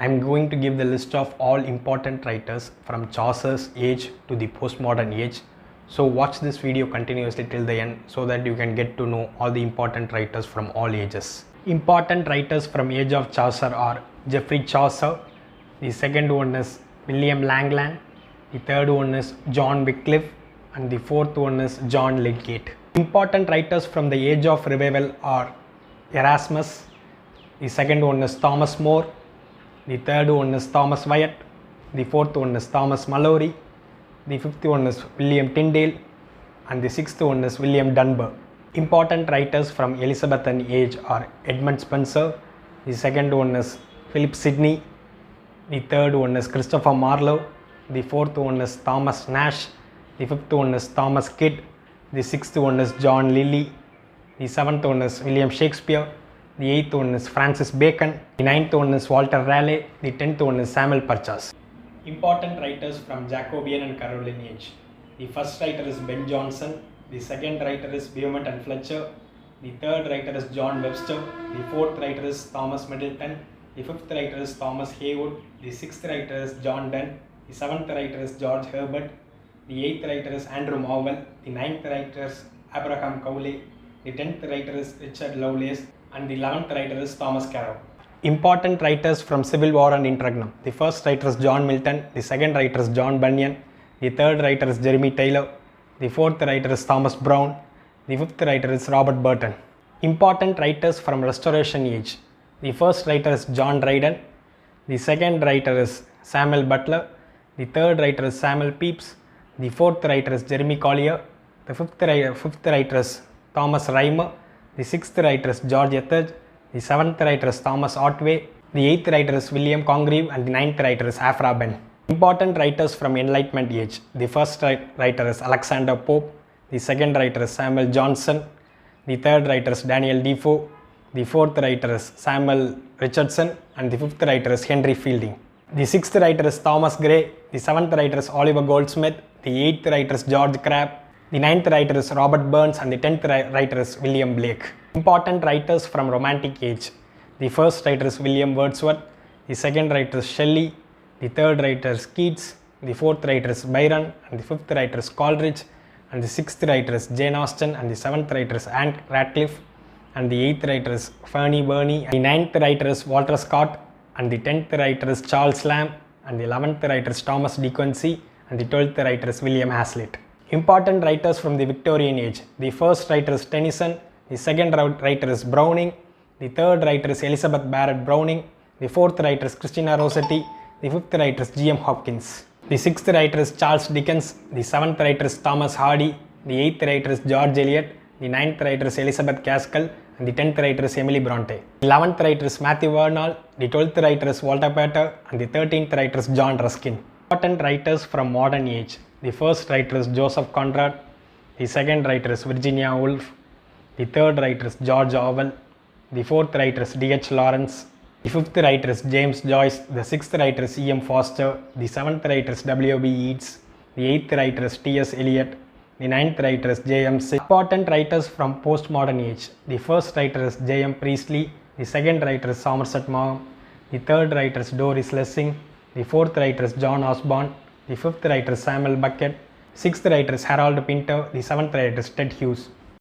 I am going to give the list of all important writers from Chaucer's age to the postmodern age. So watch this video continuously till the end so that you can get to know all the important writers from all ages. Important writers from age of Chaucer are Geoffrey Chaucer, the second one is William Langland, the third one is John Wycliffe, and the fourth one is John Lydgate. Important writers from the age of revival are Erasmus, the second one is Thomas More, the third one is Thomas Wyatt, the fourth one is Thomas Mallory, the fifth one is William Tyndale, and the sixth one is William Dunbar. Important writers from Elizabethan Age are Edmund Spenser, the second one is Philip Sidney, the third one is Christopher Marlowe, the fourth one is Thomas Nash, the fifth one is Thomas Kidd, the sixth one is John Lilly, the seventh one is William Shakespeare, the eighth one is Francis Bacon, the ninth one is Walter Raleigh, the tenth one is Samuel Purchas. Important writers from Jacobean and Caroline Age. The first writer is Ben Jonson, the second writer is Beaumont and Fletcher, the third writer is John Webster, the fourth writer is Thomas Middleton, the fifth writer is Thomas Haywood, the sixth writer is John Donne, the seventh writer is George Herbert, the eighth writer is Andrew Marvell, the ninth writer is Abraham Cowley, the tenth writer is Richard Lovelace, and the 11th writer is Thomas Carroll. Important writers from Civil War and Interregnum. The first writer is John Milton, the second writer is John Bunyan, the third writer is Jeremy Taylor, the fourth writer is Thomas Brown, the fifth writer is Robert Burton. Important writers from Restoration Age. The first writer is John Dryden, the second writer is Samuel Butler, the third writer is Samuel Pepys, the fourth writer is Jeremy Collier, the fifth writer is Thomas Rhymer, the sixth writer is George Etheridge, the seventh writer is Thomas Otway, the eighth writer is William Congreve, and the ninth writer is Aphra Behn. Important writers from Enlightenment Age. The first writer is Alexander Pope, the second writer is Samuel Johnson, the third writer is Daniel Defoe, the fourth writer is Samuel Richardson, and the fifth writer is Henry Fielding. The sixth writer is Thomas Gray, the seventh writer is Oliver Goldsmith, the eighth writer is George Crabbe, the ninth writer is Robert Burns, and the 10th writer is William Blake. Important writers from Romantic Age. The first writer is William Wordsworth, the second writer is Shelley, the third writer is Keats, the fourth writer is Byron, and the fifth writer is Coleridge, and the sixth writer is Jane Austen, and the seventh writer is Anne Radcliffe, and the eighth writer is Fernie Burney, and the ninth writer is Walter Scott, and the 10th writer is Charles Lamb, and the 11th writer is Thomas De Quincey, and the 12th writer is William Hazlitt. Important writers from the Victorian Age. The first writer is Tennyson, the second writer is Browning, the third writer is Elizabeth Barrett Browning, the fourth writer is Christina Rossetti, the fifth writer is G.M. Hopkins. The sixth writer is Charles Dickens, the seventh writer is Thomas Hardy, the eighth writer is George Eliot, the ninth writer is Elizabeth Gaskell, and the 10th writer is Emily Bronte. The 11th writer is Matthew Vernal, the 12th writer is Walter Pater, and the 13th writer is John Ruskin. Important writers from modern age. The first writer is Joseph Conrad, the second writer is Virginia Woolf, the third writer is George Orwell, the fourth writer is D.H. Lawrence, the fifth writer is James Joyce, the sixth writer is E.M. Forster, the seventh writer is W.B. Yeats, the eighth writer is T.S. Eliot, the ninth writer is J.M. Sick. Important writers from postmodern age. The first writer is J.M. Priestley, the second writer is Somerset Maugham, the third writer is Doris Lessing, the fourth writer is John Osborne, the fifth writer is Samuel Beckett, sixth writer is Harold Pinter, the seventh writer is Ted Hughes.